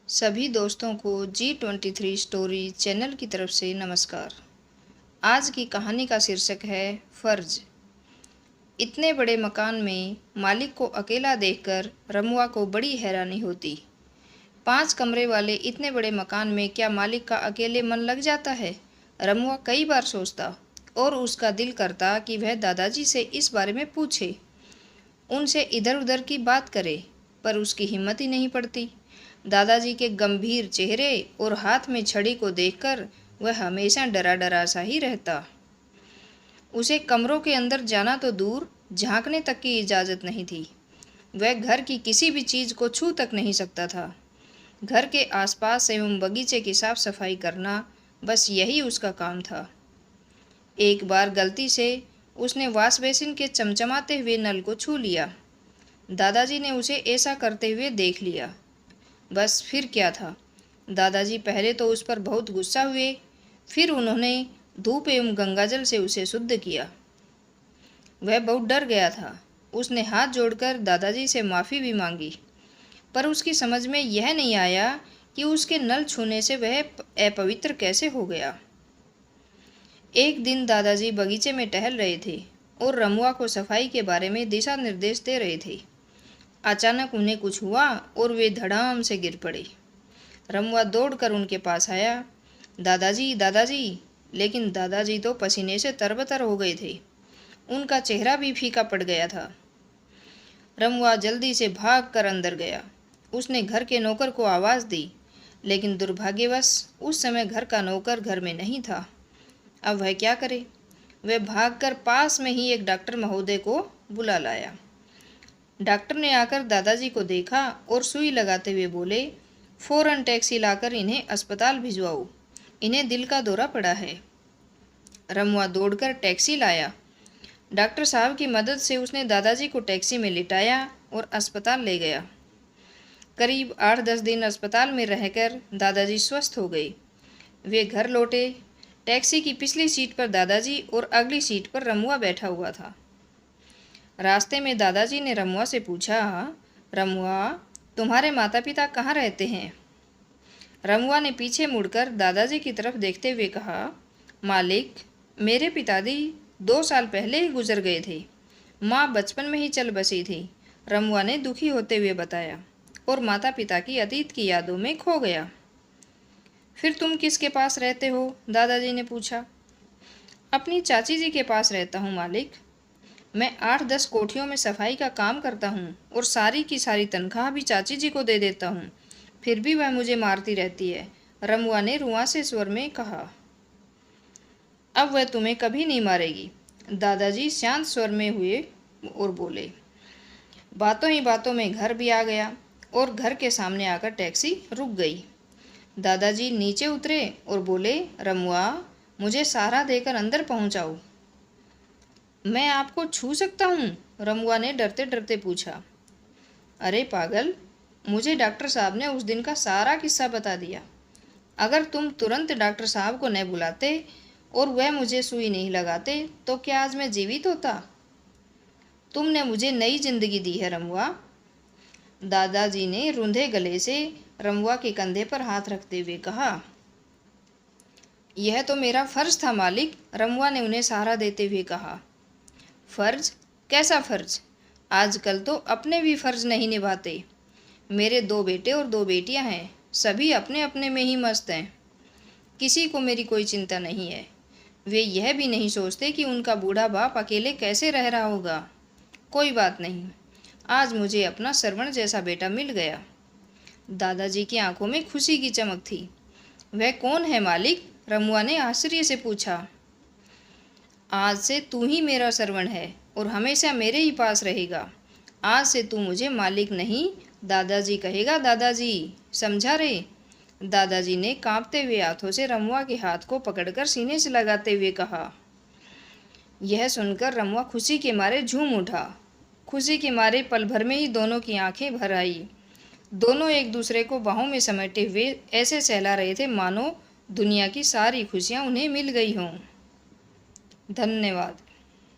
सभी दोस्तों को G23 स्टोरी चैनल की तरफ से नमस्कार। आज की कहानी का शीर्षक है फर्ज। इतने बड़े मकान में मालिक को अकेला देखकर रमुआ को बड़ी हैरानी होती। 5 कमरे वाले इतने बड़े मकान में क्या मालिक का अकेले मन लग जाता है? रमुआ कई बार सोचता और उसका दिल करता कि वह दादाजी से इस बारे में पूछे, उनसे इधर उधर की बात करे, पर उसकी हिम्मत ही नहीं पड़ती। दादाजी के गंभीर चेहरे और हाथ में छड़ी को देखकर वह हमेशा डरा डरा सा ही रहता। उसे कमरों के अंदर जाना तो दूर, झांकने तक की इजाज़त नहीं थी। वह घर की किसी भी चीज़ को छू तक नहीं सकता था। घर के आसपास एवं बगीचे की साफ सफाई करना, बस यही उसका काम था। एक बार गलती से उसने वॉश बेसिन के चमचमाते हुए नल को छू लिया। दादाजी ने उसे ऐसा करते हुए देख लिया। बस फिर क्या था, दादाजी पहले तो उस पर बहुत गुस्सा हुए, फिर उन्होंने धूप एवं गंगाजल से उसे शुद्ध किया। वह बहुत डर गया था। उसने हाथ जोड़कर दादाजी से माफ़ी भी मांगी, पर उसकी समझ में यह नहीं आया कि उसके नल छूने से वह अपवित्र कैसे हो गया। एक दिन दादाजी बगीचे में टहल रहे थे और रमुआ को सफाई के बारे में दिशा निर्देश दे रहे थे। अचानक उन्हें कुछ हुआ और वे धड़ाम से गिर पड़े। रमुआ दौड़कर उनके पास आया, दादाजी दादाजी। लेकिन दादाजी तो पसीने से तरबतर हो गए थे। उनका चेहरा भी फीका पड़ गया था। रमुआ जल्दी से भागकर अंदर गया। उसने घर के नौकर को आवाज़ दी, लेकिन दुर्भाग्यवश उस समय घर का नौकर घर में नहीं था। अब वह क्या करे? वह भागकर पास में ही एक डॉक्टर महोदय को बुला लाया। डॉक्टर ने आकर दादाजी को देखा और सुई लगाते हुए बोले, फ़ौरन टैक्सी लाकर इन्हें अस्पताल भिजवाओ, इन्हें दिल का दौरा पड़ा है। रमुआ दौड़कर टैक्सी लाया। डॉक्टर साहब की मदद से उसने दादाजी को टैक्सी में लिटाया और अस्पताल ले गया। करीब 8-10 दिन अस्पताल में रहकर दादाजी स्वस्थ हो गए। वे घर लौटे। टैक्सी की पिछली सीट पर दादाजी और अगली सीट पर रमुआ बैठा हुआ था। रास्ते में दादाजी ने रमुआ से पूछा, रमुआ, तुम्हारे माता पिता कहाँ रहते हैं? रमुआ ने पीछे मुड़कर दादाजी की तरफ देखते हुए कहा, मालिक, मेरे पिताजी 2 साल पहले ही गुजर गए थे। माँ बचपन में ही चल बसी थी, रमुआ ने दुखी होते हुए बताया, और माता पिता की अतीत की यादों में खो गया। फिर तुम किसके पास रहते हो? दादाजी ने पूछा। अपनी चाची जी के पास रहता हूँ मालिक। मैं 8-10 कोठियों में सफाई का काम करता हूँ और सारी की सारी तनख्वाह भी चाची जी को दे देता हूँ, फिर भी वह मुझे मारती रहती है, रमुआ ने रुआंसे स्वर में कहा। अब वह तुम्हें कभी नहीं मारेगी, दादाजी शांत स्वर में हुए और बोले। बातों ही बातों में घर भी आ गया और घर के सामने आकर टैक्सी रुक गई। दादाजी नीचे उतरे और बोले, रमुआ, मुझे सहारा देकर अंदर पहुँचाओ। मैं आपको छू सकता हूँ? रमुआ ने डरते डरते पूछा। अरे पागल, मुझे डॉक्टर साहब ने उस दिन का सारा किस्सा बता दिया। अगर तुम तुरंत डॉक्टर साहब को न बुलाते और वह मुझे सुई नहीं लगाते तो क्या आज मैं जीवित होता? तुमने मुझे नई जिंदगी दी है रमुआ। दादाजी ने रूंधे गले से रमुआ के कंधे पर हाथ रखते हुए कहा। यह तो मेरा फर्ज था मालिक, रमुआ ने उन्हें सहारा देते हुए कहा। फर्ज? कैसा फर्ज? आजकल तो अपने भी फर्ज नहीं निभाते। मेरे 2 बेटे और 2 बेटियां हैं, सभी अपने अपने में ही मस्त हैं। किसी को मेरी कोई चिंता नहीं है। वे यह भी नहीं सोचते कि उनका बूढ़ा बाप अकेले कैसे रह रहा होगा। कोई बात नहीं, आज मुझे अपना श्रवण जैसा बेटा मिल गया। दादाजी की आंखों में खुशी की चमक थी। वह कौन है मालिक? रमुआ ने आश्चर्य से पूछा। आज से तू ही मेरा श्रवण है और हमेशा मेरे ही पास रहेगा। आज से तू मुझे मालिक नहीं, दादाजी कहेगा, दादाजी, समझा रे? दादाजी ने कांपते हुए हाथों से रमुआ के हाथ को पकड़कर सीने से लगाते हुए कहा। यह सुनकर रमुआ खुशी के मारे झूम उठा। खुशी के मारे पल भर में ही दोनों की आंखें भर आई। दोनों एक दूसरे को बाहों में समेटे हुए ऐसे सहला रहे थे मानो दुनिया की सारी खुशियां उन्हें मिल गई हों। धन्यवाद।